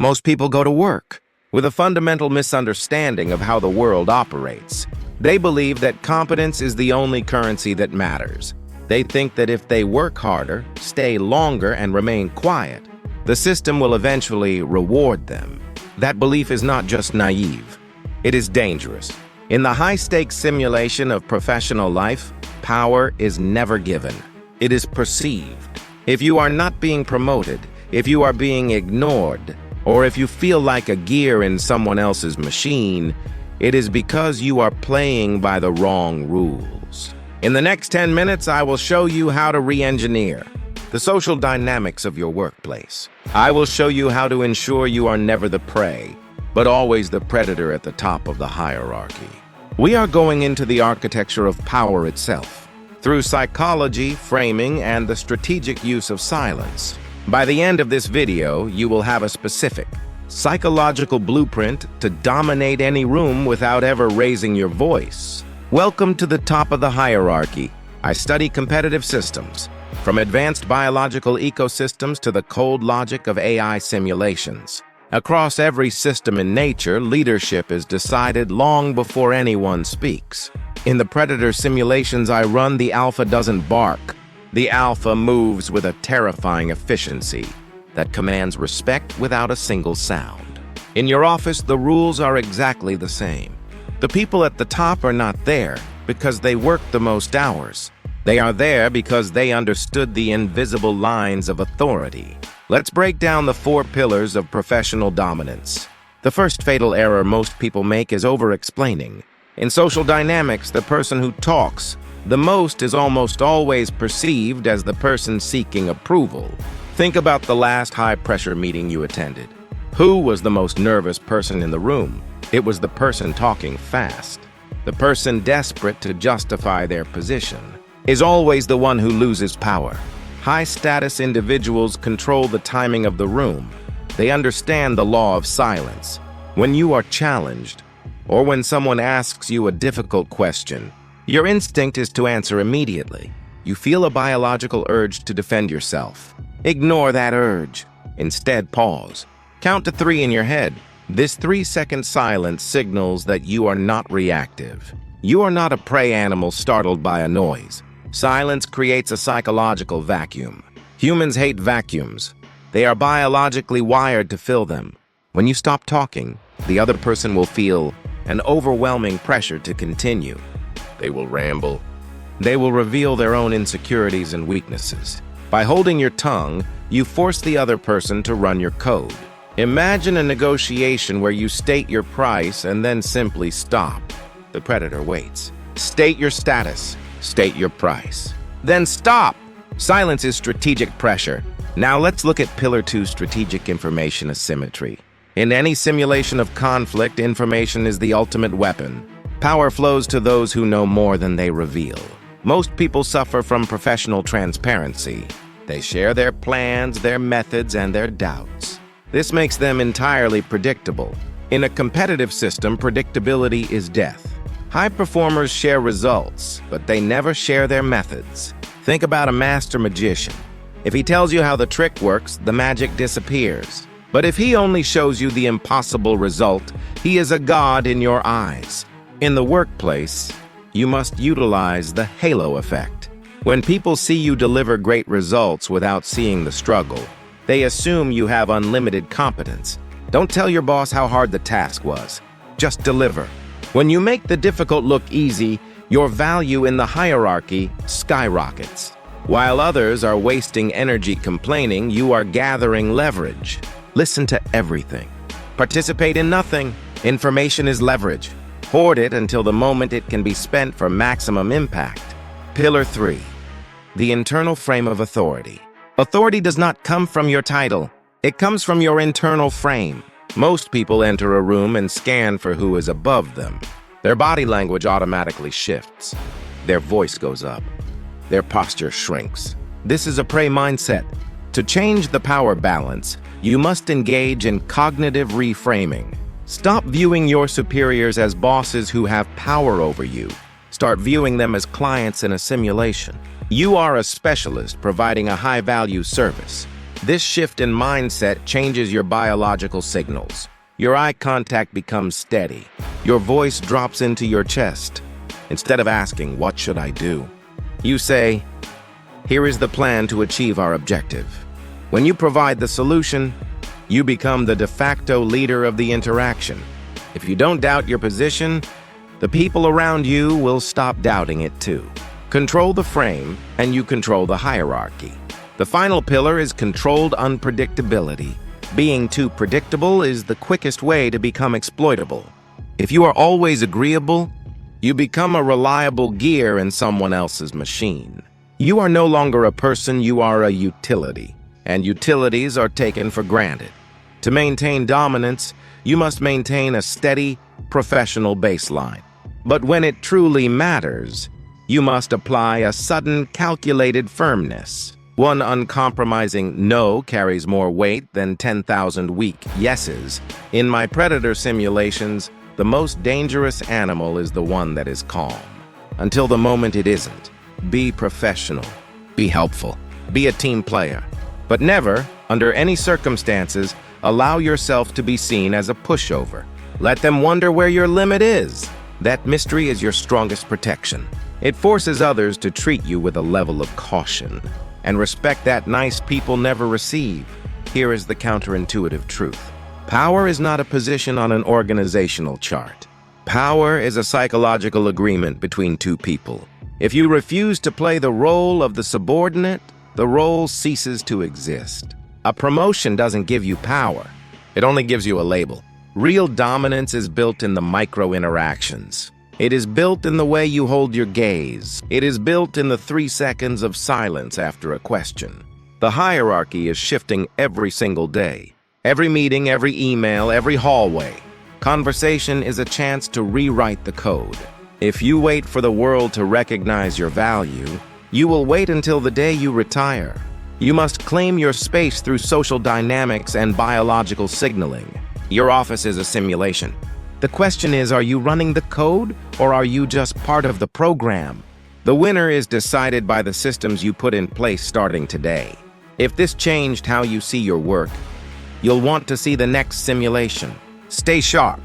Most people go to work with a fundamental misunderstanding of how the world operates. They believe that competence is the only currency that matters. They think that if they work harder, stay longer, and remain quiet, the system will eventually reward them. That belief is not just naive. It is dangerous. In the high-stakes simulation of professional life, power is never given. It is perceived. If you are not being promoted, if you are being ignored, or if you feel like a gear in someone else's machine, it is because you are playing by the wrong rules. In the next 10 minutes, I will show you how to re-engineer the social dynamics of your workplace. I will show you how to ensure you are never the prey, but always the predator at the top of the hierarchy. We are going into the architecture of power itself, through psychology, framing, and the strategic use of silence. By the end of this video, you will have a specific, psychological blueprint to dominate any room without ever raising your voice. Welcome to the top of the hierarchy. I study competitive systems, from advanced biological ecosystems to the cold logic of AI simulations. Across every system in nature, leadership is decided long before anyone speaks. In the predator simulations I run, the alpha doesn't bark. The alpha moves with a terrifying efficiency that commands respect without a single sound. In your office, the rules are exactly the same. The people at the top are not there because they work the most hours. They are there because they understood the invisible lines of authority. Let's break down the 4 pillars of professional dominance. The first fatal error most people make is over-explaining. In social dynamics, the person who talks the most is almost always perceived as the person seeking approval. Think about the last high-pressure meeting you attended. Who was the most nervous person in the room? It was the person talking fast. The person desperate to justify their position is always the one who loses power. High-status individuals control the timing of the room. They understand the law of silence. When you are challenged, or when someone asks you a difficult question, your instinct is to answer immediately. You feel a biological urge to defend yourself. Ignore that urge. Instead, pause. Count to 3 in your head. This 3-second silence signals that you are not reactive. You are not a prey animal startled by a noise. Silence creates a psychological vacuum. Humans hate vacuums. They are biologically wired to fill them. When you stop talking, the other person will feel an overwhelming pressure to continue. They will ramble. They will reveal their own insecurities and weaknesses. By holding your tongue, you force the other person to run your code. Imagine a negotiation where you state your price and then simply stop. The predator waits. State your status. State your price. Then stop! Silence is strategic pressure. Now let's look at Pillar 2, strategic information asymmetry. In any simulation of conflict, information is the ultimate weapon. Power flows to those who know more than they reveal. Most people suffer from professional transparency. They share their plans, their methods, and their doubts. This makes them entirely predictable. In a competitive system, predictability is death. High performers share results, but they never share their methods. Think about a master magician. If he tells you how the trick works, the magic disappears. But if he only shows you the impossible result, he is a god in your eyes. In the workplace, you must utilize the halo effect. When people see you deliver great results without seeing the struggle, they assume you have unlimited competence. Don't tell your boss how hard the task was. Just deliver. When you make the difficult look easy, your value in the hierarchy skyrockets. While others are wasting energy complaining, you are gathering leverage. Listen to everything. Participate in nothing. Information is leverage. Hoard it until the moment it can be spent for maximum impact. Pillar 3. The internal frame of authority. Authority does not come from your title. It comes from your internal frame. Most people enter a room and scan for who is above them. Their body language automatically shifts. Their voice goes up. Their posture shrinks. This is a prey mindset. To change the power balance, you must engage in cognitive reframing. Stop viewing your superiors as bosses who have power over you. Start viewing them as clients in a simulation. You are a specialist providing a high-value service. This shift in mindset changes your biological signals. Your eye contact becomes steady. Your voice drops into your chest. Instead of asking, "What should I do?" you say, "Here is the plan to achieve our objective." When you provide the solution, you become the de facto leader of the interaction. If you don't doubt your position, the people around you will stop doubting it too. Control the frame, and you control the hierarchy. The final pillar is controlled unpredictability. Being too predictable is the quickest way to become exploitable. If you are always agreeable, you become a reliable gear in someone else's machine. You are no longer a person, you are a utility, and utilities are taken for granted. To maintain dominance, you must maintain a steady, professional baseline. But when it truly matters, you must apply a sudden, calculated firmness. One uncompromising no carries more weight than 10,000 weak yeses. In my predator simulations, the most dangerous animal is the one that is calm. Until the moment it isn't. Be professional. Be helpful. Be a team player. But never, under any circumstances, allow yourself to be seen as a pushover. Let them wonder where your limit is. That mystery is your strongest protection. It forces others to treat you with a level of caution and respect that nice people never receive. Here is the counterintuitive truth. Power is not a position on an organizational chart. Power is a psychological agreement between two people. If you refuse to play the role of the subordinate, the role ceases to exist. A promotion doesn't give you power. It only gives you a label. Real dominance is built in the micro-interactions. It is built in the way you hold your gaze. It is built in the 3 seconds of silence after a question. The hierarchy is shifting every single day. Every meeting, every email, every hallway. Conversation is a chance to rewrite the code. If you wait for the world to recognize your value, you will wait until the day you retire. You must claim your space through social dynamics and biological signaling. Your office is a simulation. The question is, are you running the code, or are you just part of the program? The winner is decided by the systems you put in place starting today. If this changed how you see your work, you'll want to see the next simulation. Stay sharp.